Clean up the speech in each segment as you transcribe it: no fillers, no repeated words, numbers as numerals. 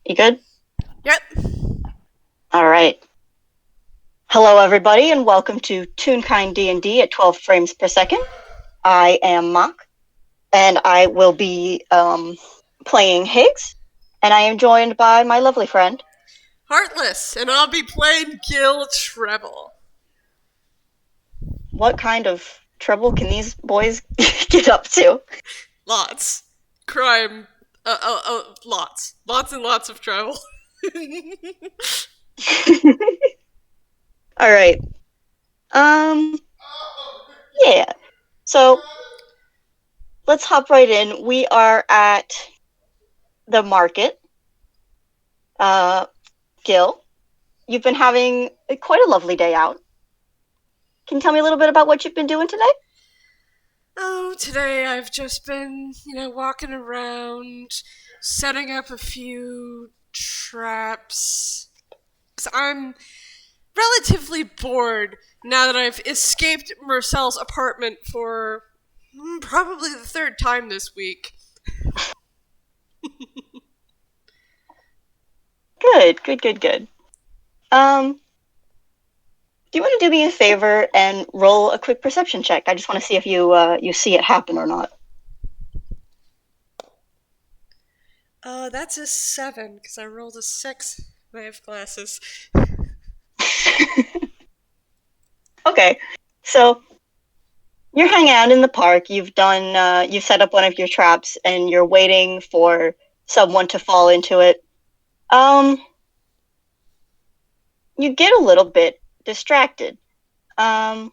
You good? Yep. All right. Hello, everybody, and welcome to Toonkind D&D at 12 frames per second. I am Mock, and I will be playing Higgs, and I am joined by my lovely friend. Heartless, and I'll be playing Gille Trebble. What kind of trouble can these boys get up to? Lots. Crime. Lots. Lots and lots of trouble. All right. Yeah. So let's hop right in. We are at the market. Gil, you've been having quite a lovely day out. Can you tell me a little bit about what you've been doing today? Oh, today I've just been, walking around, setting up a few traps. 'Cause I'm relatively bored now that I've escaped Marcel's apartment for probably the third time this week. Good. Do you want to do me a favor and roll a quick perception check? I just want to see if you see it happen or not. That's a 7, because I rolled a 6 and I have glasses. Okay, so you're hanging out in the park. You've set up one of your traps, and you're waiting for someone to fall into it. You get a little bit distracted. I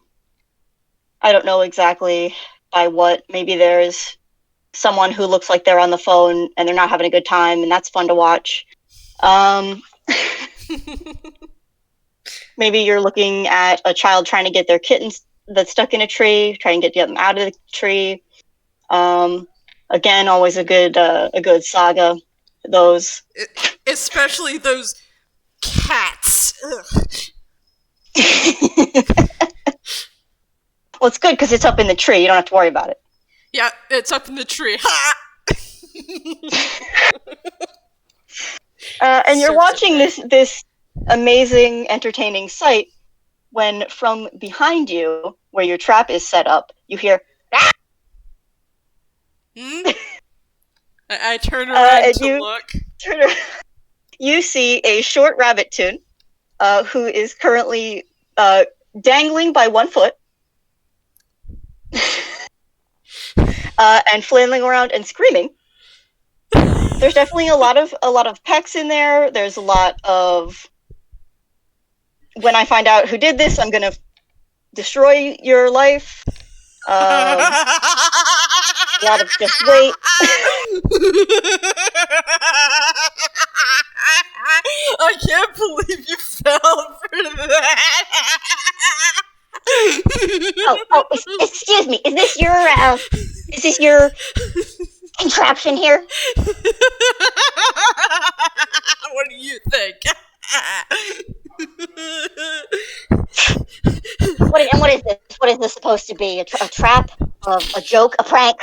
don't know exactly by what. Maybe there's someone who looks like they're on the phone and they're not having a good time, and that's fun to watch. Maybe you're looking at a child trying to get their kitten that's stuck in a tree, trying to get them out of the tree. Again, always a good saga. Those, especially those cats. Well, it's good because it's up in the tree. You don't have to worry about it. Yeah, it's up in the tree. And you're watching this amazing, entertaining sight when from behind you, where your trap is set up, you hear... I turn around to look. You see a short rabbit toon who is currently dangling by one foot and flailing around and screaming. There's definitely a lot of pecks in there. There's a lot of... When I find out who did this, I'm gonna destroy your life. A lot of just wait. I can't believe you fell for that. Excuse me. Is this your contraption here? What do you think? What is this? What is this supposed to be? A trap? A joke? A prank?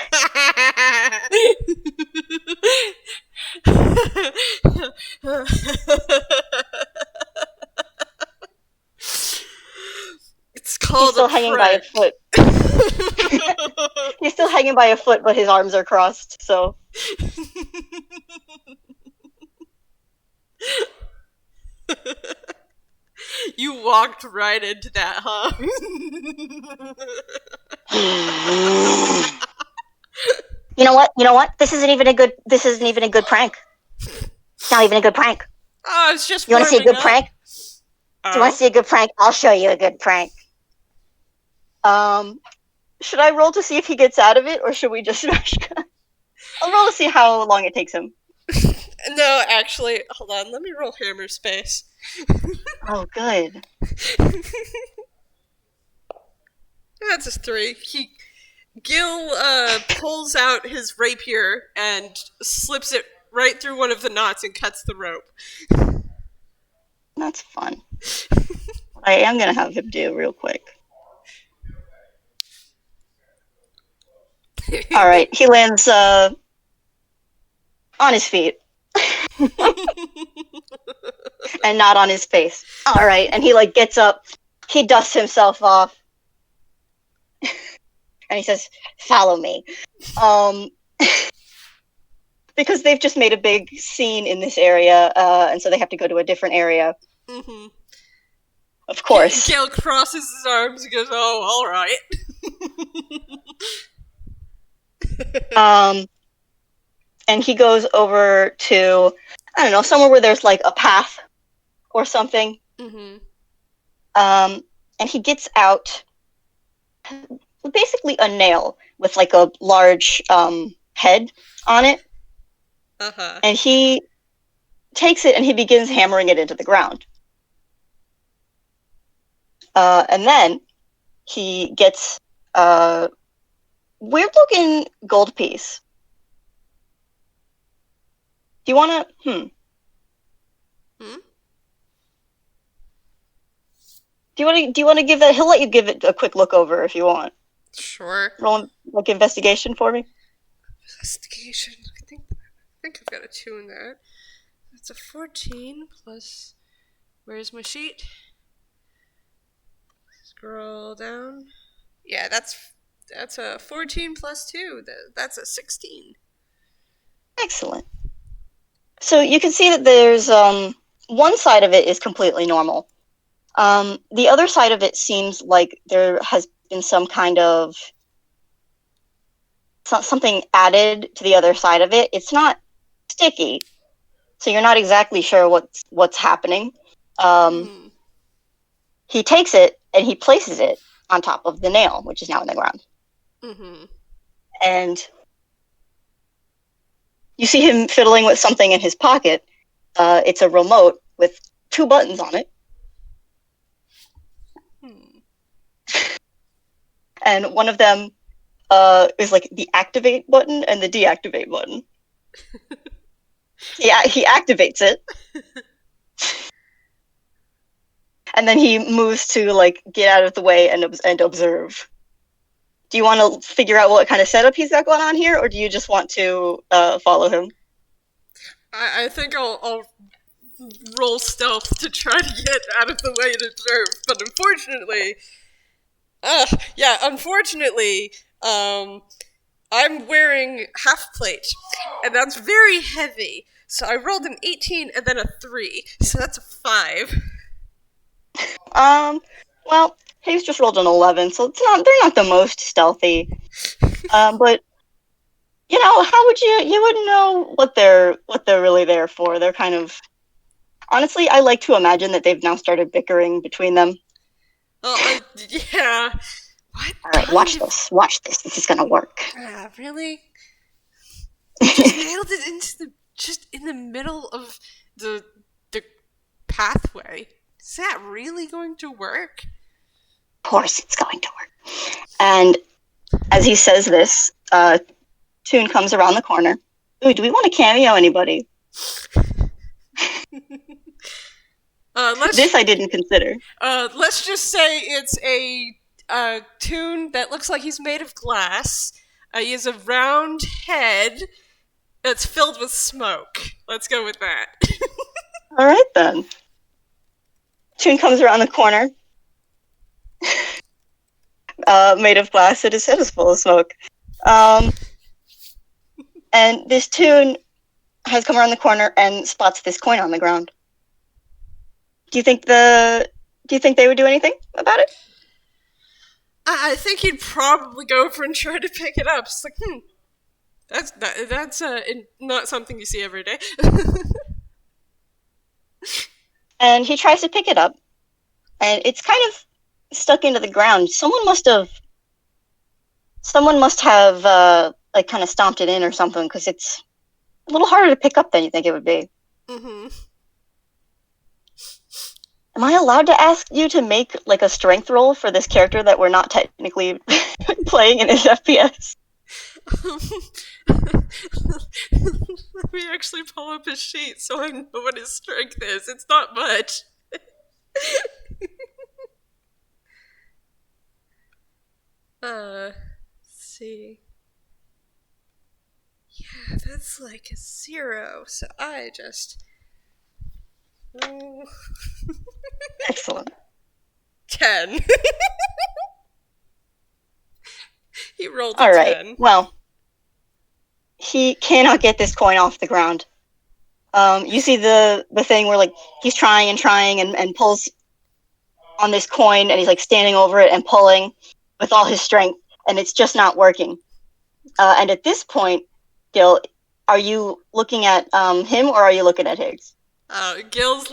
It's called He's still hanging by a foot. He's still hanging by a foot, but his arms are crossed, so... You walked right into that, huh? You know what? This isn't even a good prank. It's not even a good prank. Oh, it's just... You want to see a good prank? Do you want to see a good prank? I'll show you a good prank. Should I roll to see if he gets out of it, or should we just... I'll roll to see how long it takes him. No, actually, hold on. Let me roll hammer space. Oh, good. That's a 3. Gil pulls out his rapier and slips it right through one of the knots and cuts the rope. That's fun. What I am going to have him do real quick. All right, he lands on his feet. and not on his face. All right, and he like gets up, he dusts himself off, and he says, "Follow me," um, because they've just made a big scene in this area, and so they have to go to a different area. Mm-hmm. Of course. Gale crosses his arms and goes, "Oh, all right." Um, and he goes over to, I don't know, somewhere where there's like a path or something. Mm-hmm. And he gets out basically a nail with like a large head on it. Uh-huh. And he takes it and he begins hammering it into the ground. And then he gets a weird looking gold piece. Do you want to? Hmm? Do you want to give that? He'll let you give it a quick look over if you want. Sure. Roll like investigation for me. Investigation. I think I've got a 2 in that. That's a 14 plus. Where's my sheet? Scroll down. Yeah, that's a 14 plus 2. That's a 16. Excellent. So you can see that there's one side of it is completely normal. The other side of it seems like there has been some kind of something added to the other side of it. It's not sticky, so you're not exactly sure what's happening. Hmm. He takes it and he places it on top of the nail, which is now in the ground. Mm-hmm. And you see him fiddling with something in his pocket. It's a remote with 2 buttons on it. Hmm. And one of them is like the activate button and the deactivate button. He activates it, and then he moves to like get out of the way and observe. Do you want to figure out what kind of setup he's got going on here, or do you just want to follow him? I think I'll roll stealth to try to get out of the way and observe, but unfortunately, I'm wearing half plate, and that's very heavy. So I rolled an 18 and then a 3, so that's a 5. Um, well, he's just rolled an 11, so they're not the most stealthy. But you know, how would you wouldn't know what they're really there for. They're kind of honestly, I like to imagine that they've now started bickering between them. Oh, yeah. What All right, kind of? watch this. This is gonna work. Really? You just nailed it into just in the middle of the pathway. Is that really going to work? Of course, it's going to work. And as he says this, Toon comes around the corner. Ooh, do we want to cameo anybody? This I didn't consider. Let's just say it's a Toon that looks like he's made of glass. He has a round head that's filled with smoke. Let's go with that. All right then. Toon comes around the corner, made of glass, and his head is full of smoke. And this Toon has come around the corner and spots this coin on the ground. Do you think they would do anything about it? I think he'd probably go over and try to pick it up. It's like, that's not something you see every day. And he tries to pick it up, and it's kind of stuck into the ground. Someone must have like kind of stomped it in or something, because it's a little harder to pick up than you think it would be. Mm-hmm. Am I allowed to ask you to make like a strength roll for this character that we're not technically playing in his FPS? Let me actually pull up his sheet so I know what his strength is. It's not much. Let's see. Yeah, that's like a 0. So I just Ooh. Excellent. 10. He rolled a All right. 10. Well, he cannot get this coin off the ground. You see the thing where like he's trying and pulls on this coin, and he's like standing over it and pulling with all his strength, and it's just not working. And at this point, Gil, are you looking at him or are you looking at Higgs? Gil's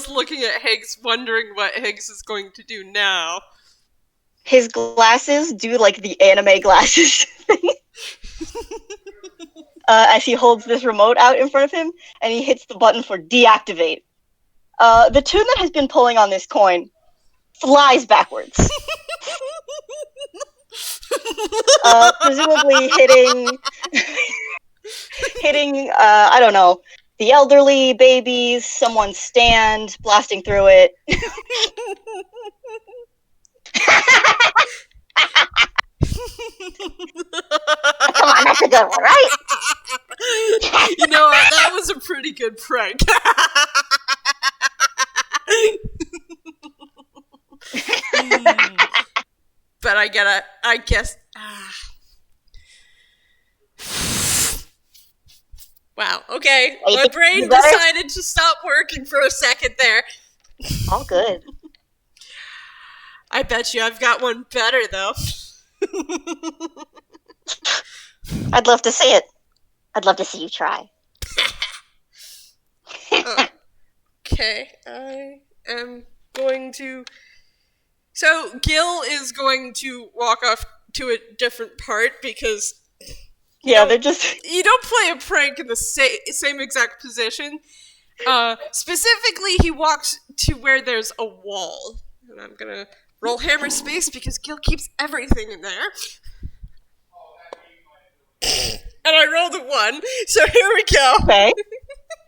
looking at Higgs, wondering what Higgs is going to do now. His glasses do like the anime glasses thing. As he holds this remote out in front of him, and he hits the button for deactivate. The tune that has been pulling on this coin flies backwards. Presumably hitting I don't know, the elderly, babies, someone's stand, blasting through it. Come on, that's a good one, right? You know what? That was a pretty good prank. But I guess. Wow, okay. My brain decided to stop working for a second there. All good. I bet you I've got one better, though. I'd love to see it. I'd love to see you try. Okay, I am going to... So, Gil is going to walk off to a different part because... They're just... You don't play a prank in the same exact position. Specifically, he walks to where there's a wall. And I'm gonna roll hammer space because Gil keeps everything in there. And I rolled a 1, so here we go. Okay.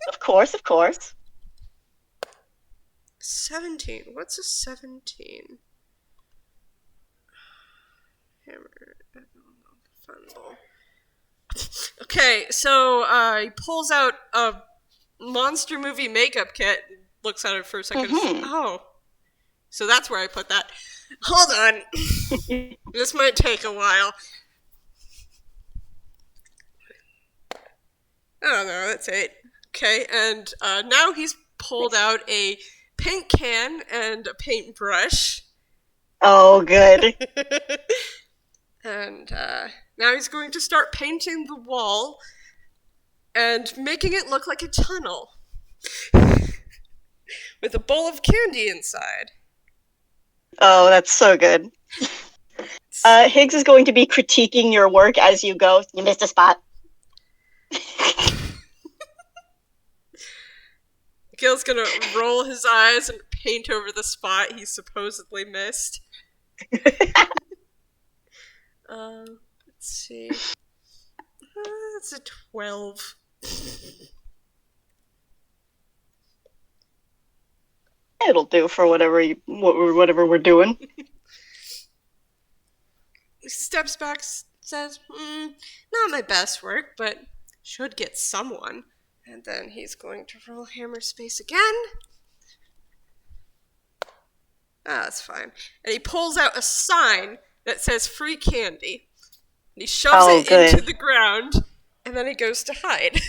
Of course. 17. What's a 17? Hammer. Fun. Okay, so he pulls out a monster movie makeup kit, looks at it for a second. Oh. So that's where I put that. Hold on. This might take a while. I don't know, that's 8. Okay, and now he's pulled out a paint can and a paintbrush. Oh, good. And now he's going to start painting the wall and making it look like a tunnel with a bowl of candy inside. Oh, that's so good. Higgs is going to be critiquing your work as you go. You missed a spot. Gil's gonna roll his eyes and paint over the spot he supposedly missed. Let's see. That's a 12. It'll do for whatever we're doing. He steps back, says, not my best work, but should get someone. And then he's going to roll hammer space again. That's fine. And he pulls out a sign that says free candy. And he shoves it into the ground, and then he goes to hide.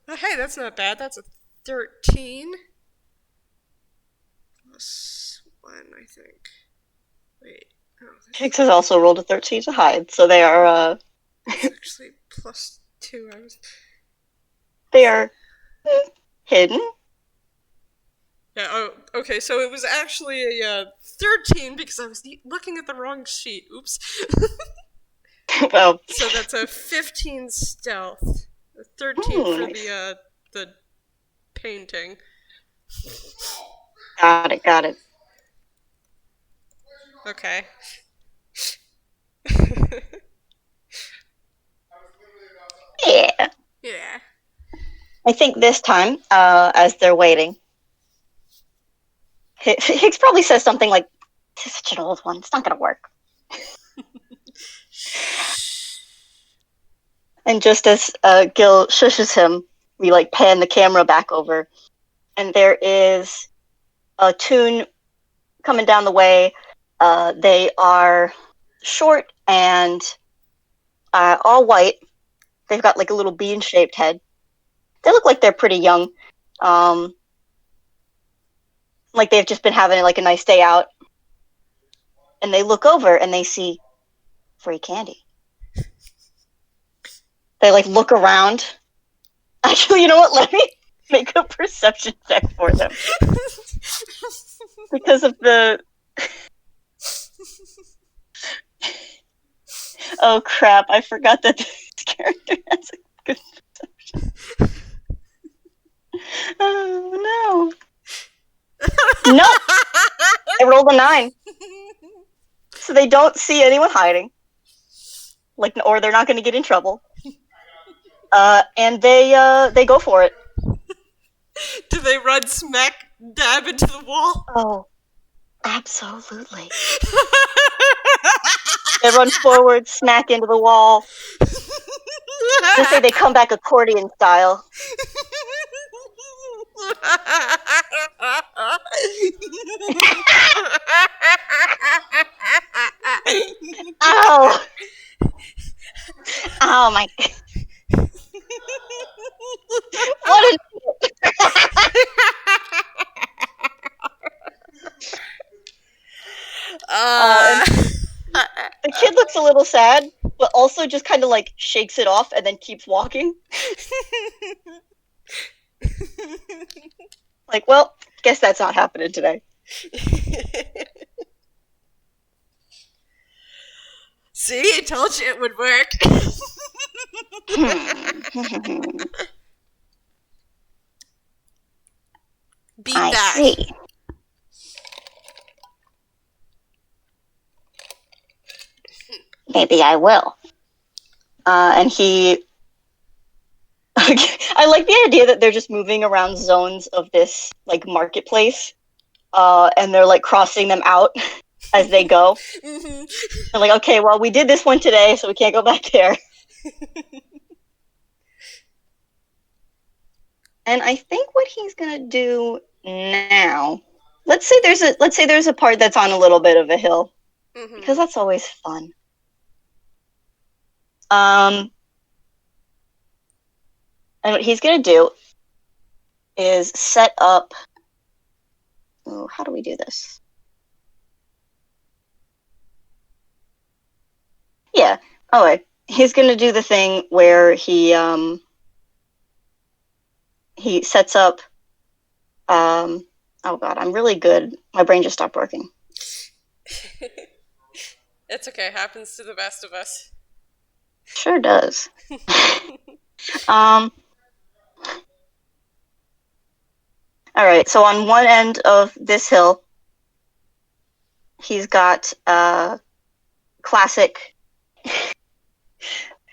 Oh, hey, that's not bad. That's a 13. Plus 1, I think. Wait. Oh, Higgs has also rolled a 13 to hide, so they are, It's actually plus 2. They are hidden. Yeah, oh, okay, so it was actually a 13 because I was looking at the wrong sheet. Oops. Well... So that's a 15 stealth. A 13 for the painting. Got it. Okay. Yeah. I think this time, as they're waiting, Higgs probably says something like, "This is such an old one. It's not going to work." And just as Gil shushes him, we like pan the camera back over, and there is a Toon coming down the way. They are short and all white. They've got like a little bean-shaped head. They look like they're pretty young. Like they've just been having like a nice day out. And they look over and they see free candy. They like look around. Actually, you know what? Let me make a perception check for them. Because of the... Oh crap, I forgot that this character has a good perception. Oh no. No! I rolled a 9. So they don't see anyone hiding. Like, or they're not going to get in trouble. And they go for it. Do they run smack dab into the wall? Oh, absolutely. They run forward, smack into the wall. Just say they come back accordion style. Ow! Oh my... What is... The kid looks a little sad, but also just kind of like shakes it off and then keeps walking. Like, well, guess that's not happening today. See, I told you it would work. Beat I that. see. Maybe I will. And he... I like the idea that they're just moving around zones of this, like, marketplace. And they're, like, crossing them out as they go. Mm-hmm. They're like, okay, well, we did this one today, so we can't go back there. And I think what he's gonna do now... Let's say there's a part that's on a little bit of a hill. Mm-hmm. Because that's always fun. And what he's gonna do is set up... Oh, how do we do this? Yeah. Oh, wait. He's gonna do the thing where he sets up... oh god, I'm really good. My brain just stopped working. It's okay. Happens to the best of us. Sure does. Alright, so on one end of this hill, he's got classic...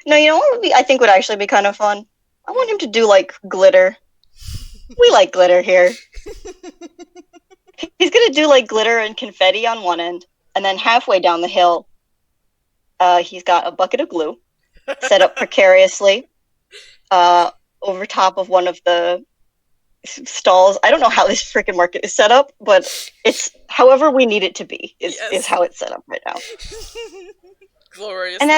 No, you know what I think would actually be kind of fun? I want him to do, like, glitter. We like glitter here. He's gonna do, like, glitter and confetti on one end, and then halfway down the hill, he's got a bucket of glue set up precariously over top of one of the stalls. I don't know how this freaking market is set up, but it's however we need it to be is how it's set up right now. Gloriously. And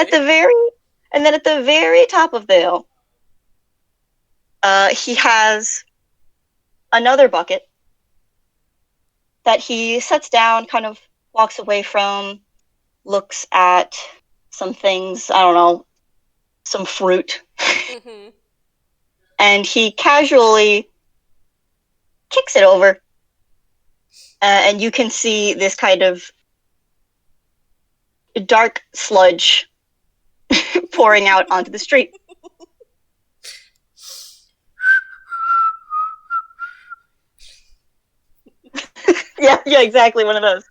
then at the very top of the hill, he has another bucket that he sets down, kind of walks away from, looks at some things, I don't know, some fruit. Mm-hmm. And he casually kicks it over. And you can see this kind of dark sludge pouring out onto the street. Yeah, exactly, one of those.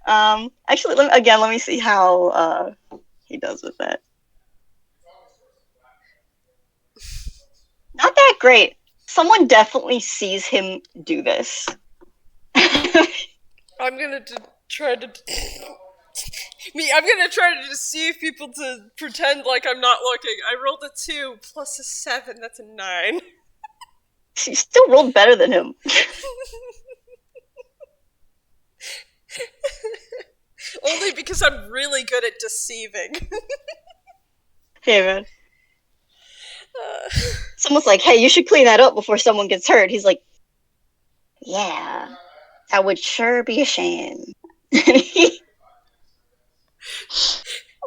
Actually, let me see how he does with that. Not that great. Someone definitely sees him do this. I'm gonna try to I'm gonna try to deceive people to pretend like I'm not looking. I rolled a 2 plus a 7. That's a 9. She still rolled better than him. Only because I'm really good at deceiving. Hey, man. Uh, Someone's like, hey, you should clean that up before someone gets hurt. He's like, yeah, that would sure be a shame.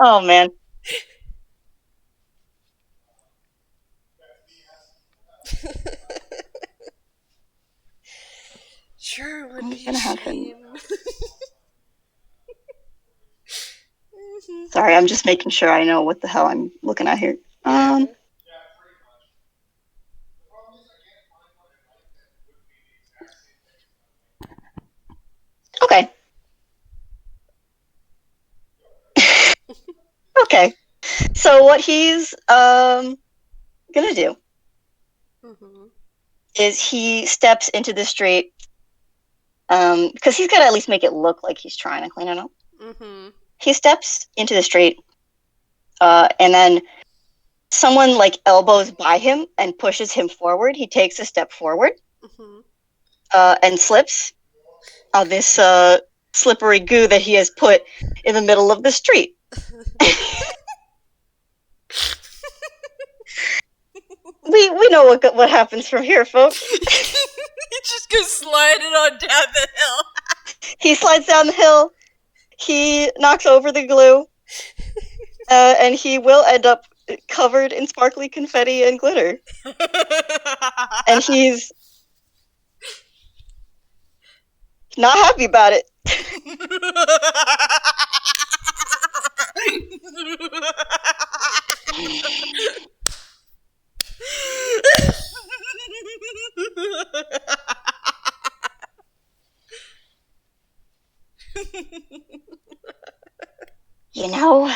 Oh, man. sure would I'm be a gonna have him. shame. Sorry, I'm just making sure I know what the hell I'm looking at here. Yeah. Okay. Okay. So what he's gonna do is he steps into the street because he's gotta at least make it look like he's trying to clean it up. He steps into the street and then someone like elbows by him and pushes him forward. He takes a step forward and slips on this slippery goo that he has put in the middle of the street. We know what happens from here, folks. He just goes sliding on down the hill. He slides down the hill. He knocks over the glue, and he will end up covered in sparkly confetti and glitter. And he's not happy about it. You know,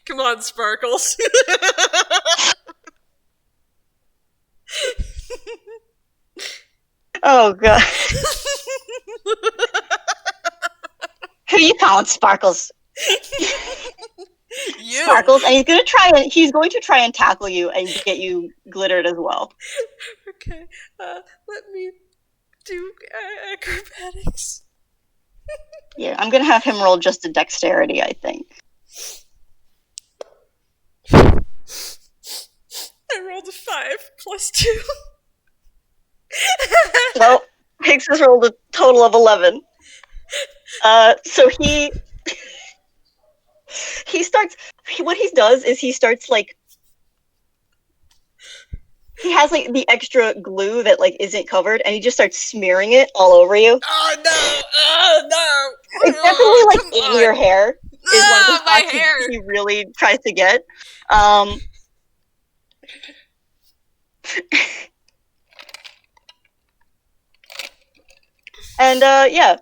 come on, Sparkles. oh god. Who you calling Sparkles? You. Sparkles, and he's going to try and tackle you and get you glittered as well. Okay, let me do acrobatics. Yeah, I'm gonna have him roll just a dexterity, I think. I rolled a 5 plus 2. Well, Higgs has rolled a total of 11. So he starts. What he does is he starts like he has like the extra glue that like isn't covered, and he just starts smearing it all over you. Oh no! Oh no! It's definitely like in your hair. Is one of the my spots hair. he really tries to get. And yeah,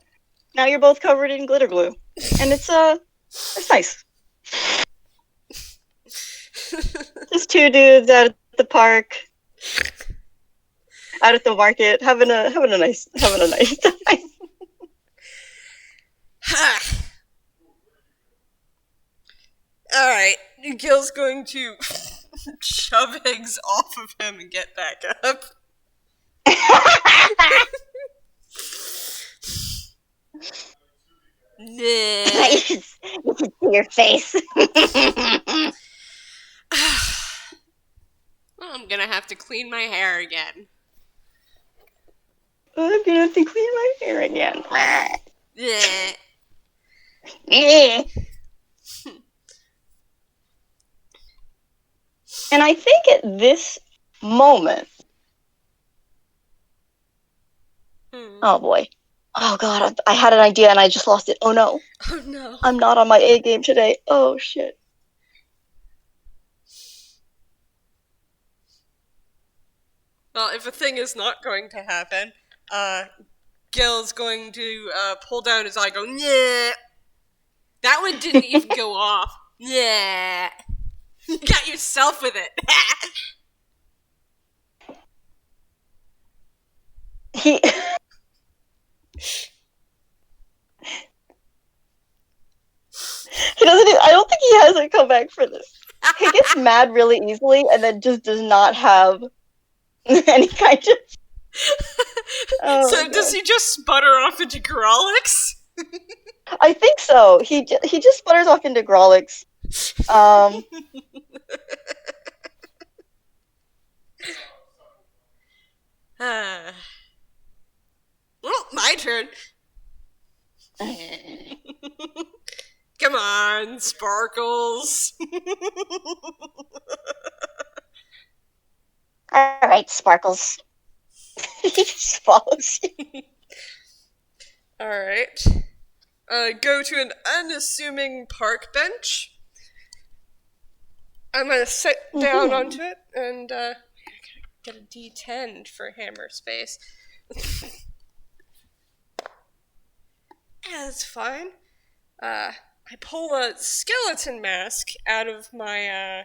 now you're both covered in glitter glue, and it's nice. Just two dudes out at the park, out at the market, having a nice time. All right, Gil's going to shove eggs off of him and get back up. You should see your face. Well, I'm gonna have to clean my hair again. I'm gonna have to clean my hair again. Yeah. And I think at this moment, oh boy, oh god, I had an idea and I just lost it. Oh no. Oh no. I'm not on my A game today. Oh shit. Well, if a thing is not going to happen, Gil's going to pull down his eye, go, yeah. That one didn't even go off. Yeah. You got yourself with it. he he doesn't. I don't think he has a comeback for this. He gets mad really easily, and then just does not have any kind of. Oh So does he just sputter off into Grolix? I think so. He just sputters off into Grolix. Well, my turn. Come on, Sparkles. All right, Sparkles. He just follows you. All right. Go to an unassuming park bench. I'm gonna sit down onto it and get a D10 for hammer space. That's fine. I pull a skeleton mask out of my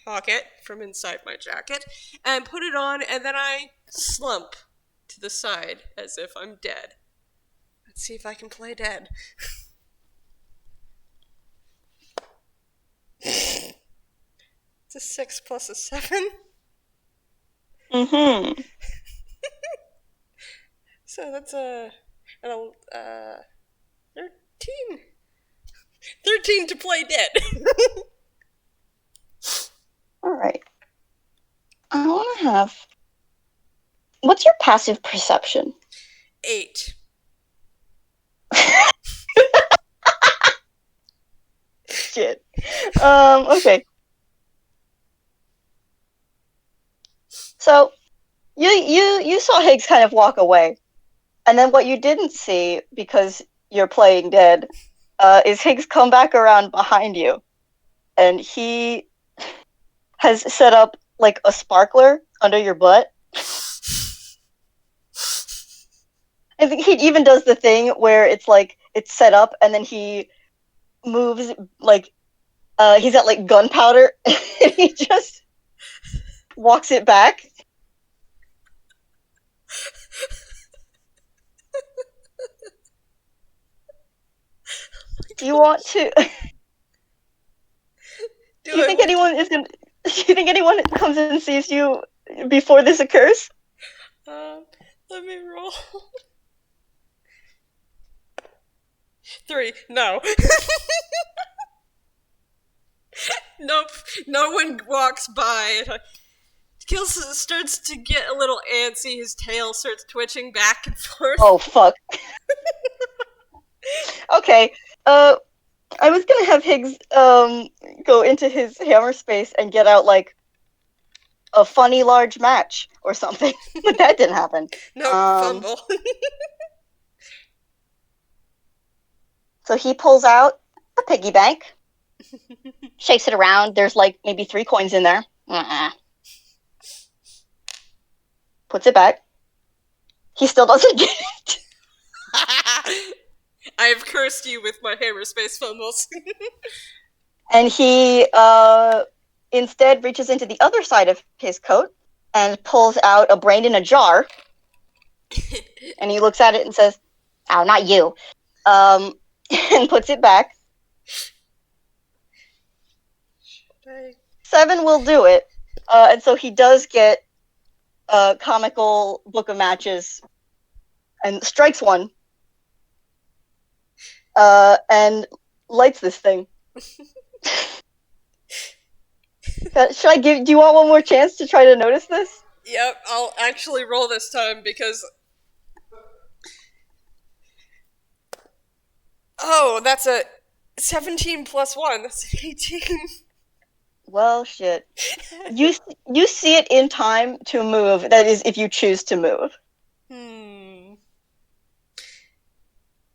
pocket from inside my jacket and put it on, and then I slump to the side as if I'm dead. Let's see if I can play dead. It's a 6 plus a 7. Mm-hmm. So that's 13. 13 to play dead. All right. I want to have. What's your passive perception? 8. Shit. Okay. So, you saw Higgs kind of walk away, and then what you didn't see, because you're playing dead, is Higgs come back around behind you, and he has set up like a sparkler under your butt. I think he even does the thing where it's like it's set up, and then he moves like he's got like gunpowder, and he just walks it back. Do you want to? Do you think anyone is gonna? Do you think anyone comes and sees you before this occurs? Let me roll. 3. No. Nope. No one walks by. Gil starts to get a little antsy. His tail starts twitching back and forth. Oh, fuck. Okay. I was gonna have Higgs go into his hammer space and get out like a funny large match or something, but that didn't happen. No, fumble. So he pulls out a piggy bank, shakes it around. There's like maybe 3 coins in there. Puts it back. He still doesn't get it. I've cursed you with my hammer space fumbles. And he instead reaches into the other side of his coat and pulls out a brain in a jar. And he looks at it and says, "Oh, not you." And puts it back. 7 will do it. And so he does get a comical book of matches and strikes one. And lights this thing. Should I do you want one more chance to try to notice this? Yep, I'll actually roll this time because... Oh, that's a 17 plus 1. That's an 18. Well, shit. You see it in time to move. That is, if you choose to move.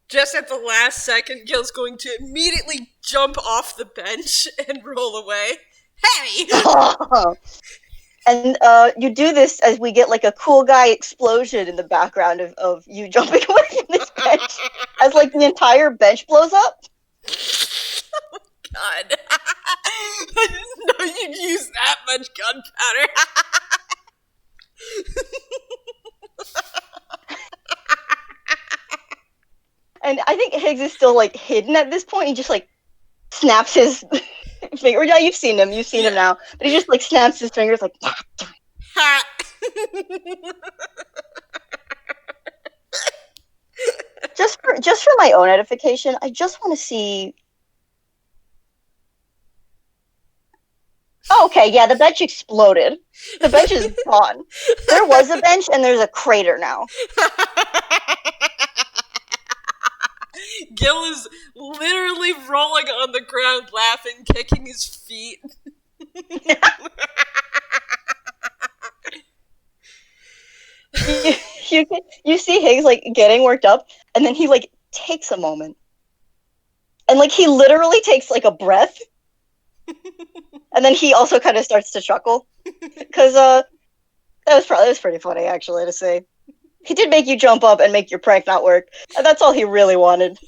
Just at the last second, Gil's going to immediately jump off the bench and roll away. Hey! And you do this as we get like a cool guy explosion in the background of you jumping away from this bench. As like the entire bench blows up. Oh, God. I didn't know you'd use that much gunpowder. And I think Higgs is still, like, hidden at this point. He just, like, snaps his finger. Yeah, you've seen him. You've seen him now. But he just, like, snaps his fingers, like, Ha! just for my own edification, I just want to see. Oh, okay, yeah, the bench exploded. The bench is gone. There was a bench, and there's a crater now. Gil is literally rolling on the ground, laughing, kicking his feet. You see Higgs, like, getting worked up, and then he, like, takes a moment. And, like, he literally takes, like, a breath. And then he also kind of starts to chuckle. Because, that was pretty funny, actually, to see. He did make you jump up and make your prank not work. And that's all he really wanted.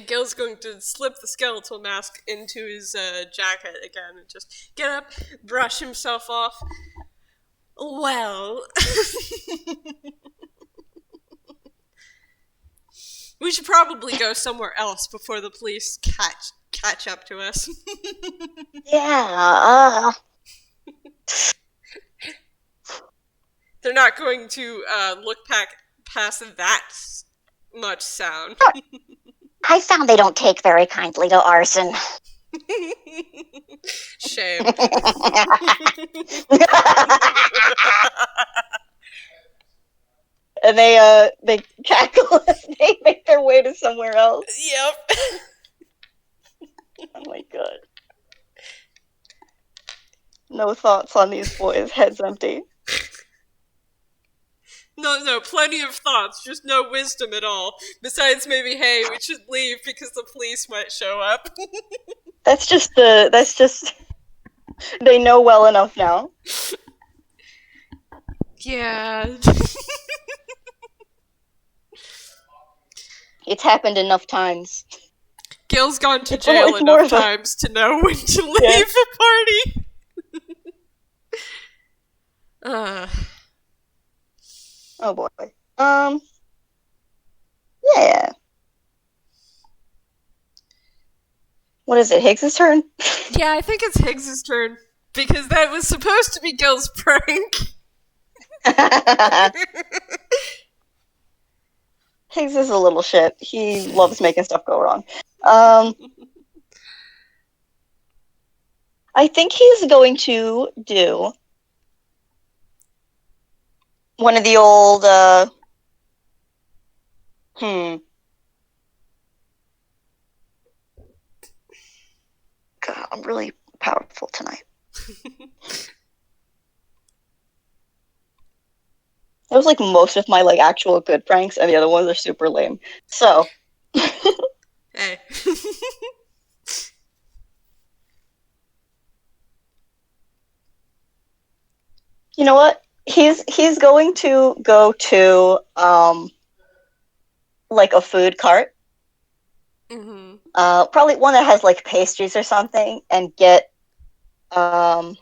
Gil's going to slip the skeletal mask into his jacket again and just get up, brush himself off. Well, we should probably go somewhere else before the police catch up to us. Yeah. They're not going to look past that much sound. I found they don't take very kindly to arson. Shame. And they cackle as they make their way to somewhere else. Yep. Oh my god. No thoughts on these boys, heads empty. No, plenty of thoughts, just no wisdom at all. Besides maybe, hey, we should leave because the police might show up. That's just they know well enough now. Yeah. It's happened enough times. Gil's gone to jail enough times to know when to leave a party. Oh boy. Yeah. What is it, Higgs' turn? Yeah, I think it's Higgs' turn. Because that was supposed to be Gil's prank. Higgs is a little shit. He loves making stuff go wrong. I think he's going to do one of the old, God, I'm really powerful tonight. That was, like, most of my, like, actual good pranks, and the other ones are super lame. So. Hey. You know what? He's going to go to, like, a food cart. Mm-hmm. Probably one that has, like, pastries or something, and get, like,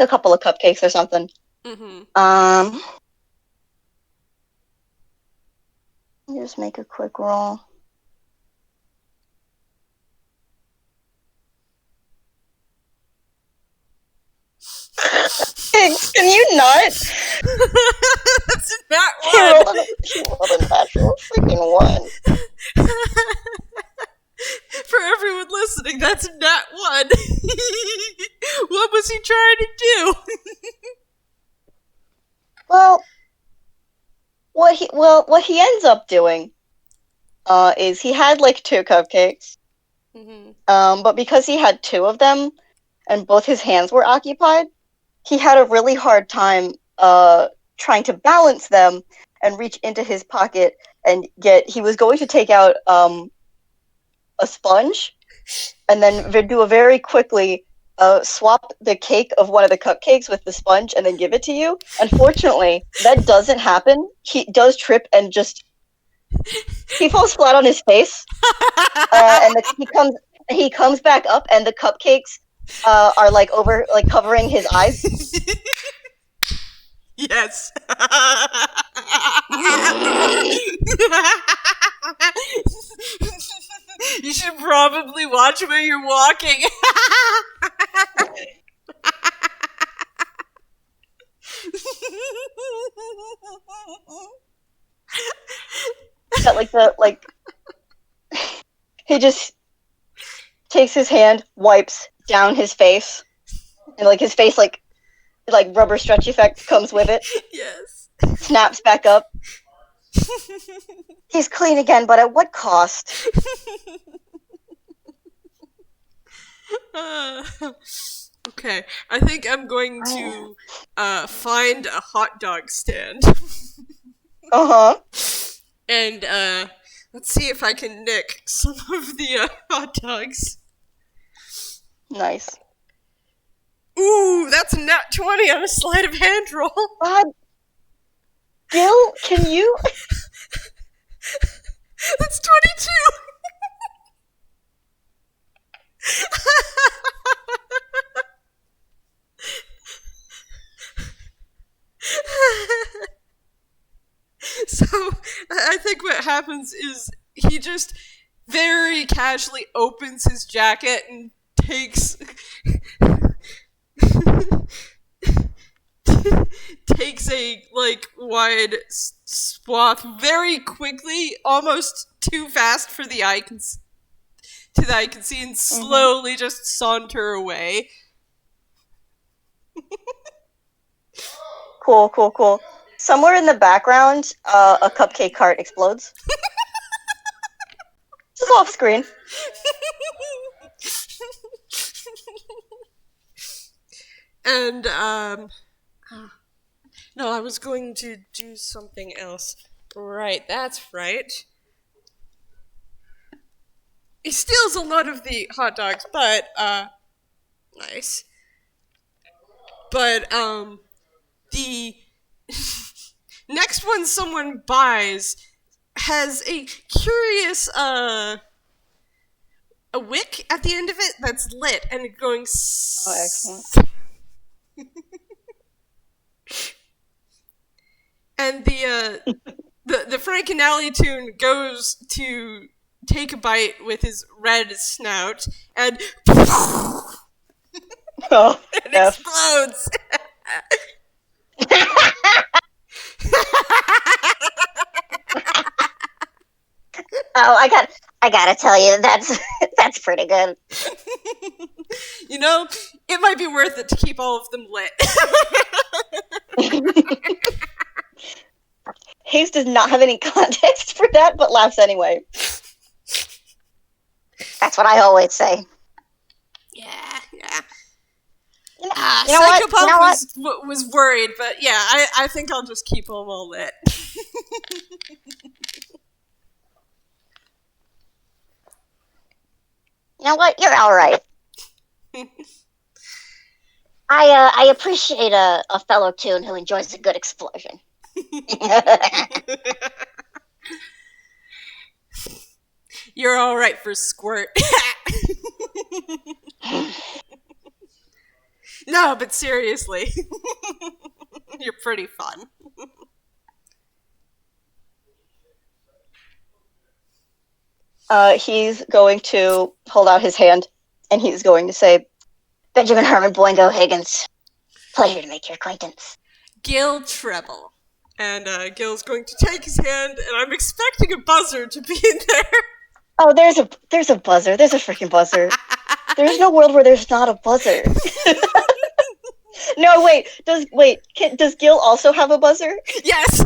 a couple of cupcakes or something. Mm-hmm. Let me just make a quick roll. Higgs, can you not? That's not He one. rolled a natural freaking one. For everyone listening, that's not one. What was he trying to do? Well, what he ends up doing, is he had, like, 2 cupcakes. Mm-hmm. But because he had 2 of them, and both his hands were occupied, he had a really hard time, trying to balance them and reach into his pocket and he was going to take out, a sponge, and then do a very quickly, swap the cake of one of the cupcakes with the sponge and then give it to you. Unfortunately, that doesn't happen. He does trip and he falls flat on his face, and he comes back up, and the cupcakes, are, like, covering his eyes. Yes. You should probably watch where you're walking. That he just takes his hand, wipes down his face, and like his face like rubber stretch effect comes with it. Yes. Snaps back up. He's clean again, but at what cost? Okay, I think I'm going to find a hot dog stand. Uh-huh. And let's see if I can nick some of the hot dogs. Nice. Ooh, that's a nat 20 on a sleight of hand roll. God. Gil, can you? That's 22. So I think what happens is he just very casually opens his jacket and takes takes a like wide swath very quickly, almost too fast for the eye can see, and slowly just saunter away. Cool. Somewhere in the background, a cupcake cart explodes. Just off screen. And no, I was going to do something else. Right, that's right. He steals a lot of the hot dogs, but nice. But the next one someone buys has a curious a wick at the end of it that's lit and it going Excellent. And the Frank and Alley Toon goes to take a bite with his red snout and Oh, it yes. explodes. Oh, I gotta tell you, that's pretty good. You know, it might be worth it to keep all of them lit. Hayes does not have any context for that, but laughs anyway. That's what I always say. Yeah. You know Psychopath what? was worried, but yeah, I think I'll just keep them all lit. You know what? You're all right. I appreciate a fellow Toon who enjoys a good explosion. You're all right for squirt. No, but seriously, you're pretty fun. He's going to hold out his hand, and he's going to say, Benjamin Herman Boingo Higgins, pleasure to make your acquaintance. Gille Trebble. And Gil's going to take his hand, and I'm expecting a buzzer to be in there. Oh, there's a buzzer. There's a freaking buzzer. There's no world where there's not a buzzer. No, wait. Does Gil also have a buzzer? Yes.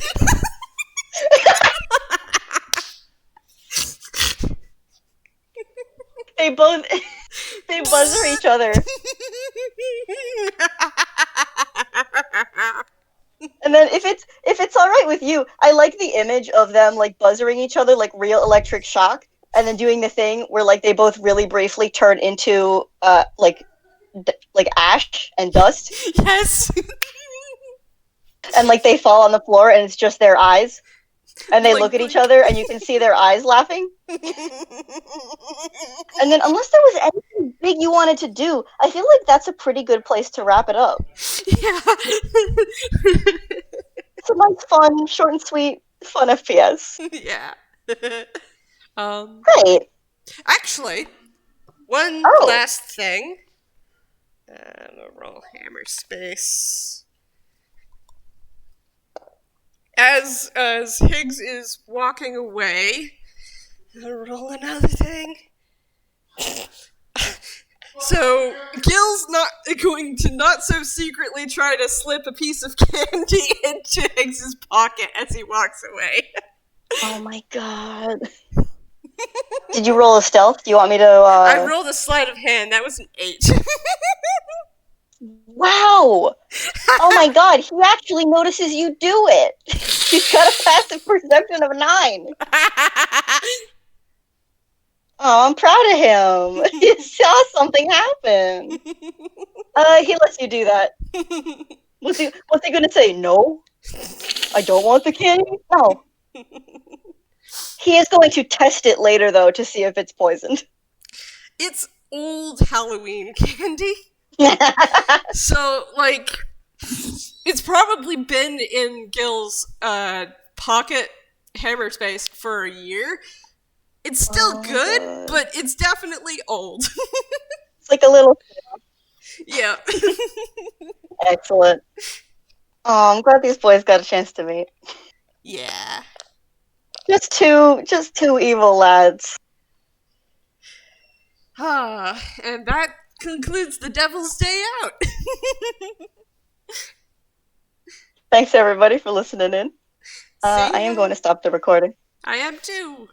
They buzzer each other. And then if it's all right with you, I like the image of them like buzzering each other like real electric shock, and then doing the thing where like they both really briefly turn into like ash and dust. Yes. And like they fall on the floor and it's just their eyes. And they Blink, look at each blink. other, and you can see their eyes laughing. And then, unless there was anything big you wanted to do, I feel like that's a pretty good place to wrap it up. Yeah. It's a nice, fun, short and sweet, fun FPS. Yeah. Great. Actually, one Oh. last thing. We'll roll hammer space. As Higgs is walking away, I'll roll another thing. So Gil's not going to not so secretly try to slip a piece of candy into Higgs's pocket as he walks away. Oh my god. Did you roll a stealth? Do you want me to, I rolled a sleight of hand. That was an 8. Wow! Oh my god, he actually notices you do it! He's got a passive perception of 9! Oh, I'm proud of him! He saw something happen! He lets you do that. What's he gonna say? No? I don't want the candy? No. He is going to test it later, though, to see if it's poisoned. It's old Halloween candy. So, like, it's probably been in Gil's pocket hammer space for a year. It's still good, but it's definitely old. It's like a little... Yeah. Excellent. Oh, I'm glad these boys got a chance to meet. Yeah. Just two evil lads. And that concludes the Devil's Day Out. Thanks everybody for listening in. I am going to stop the recording. I am too.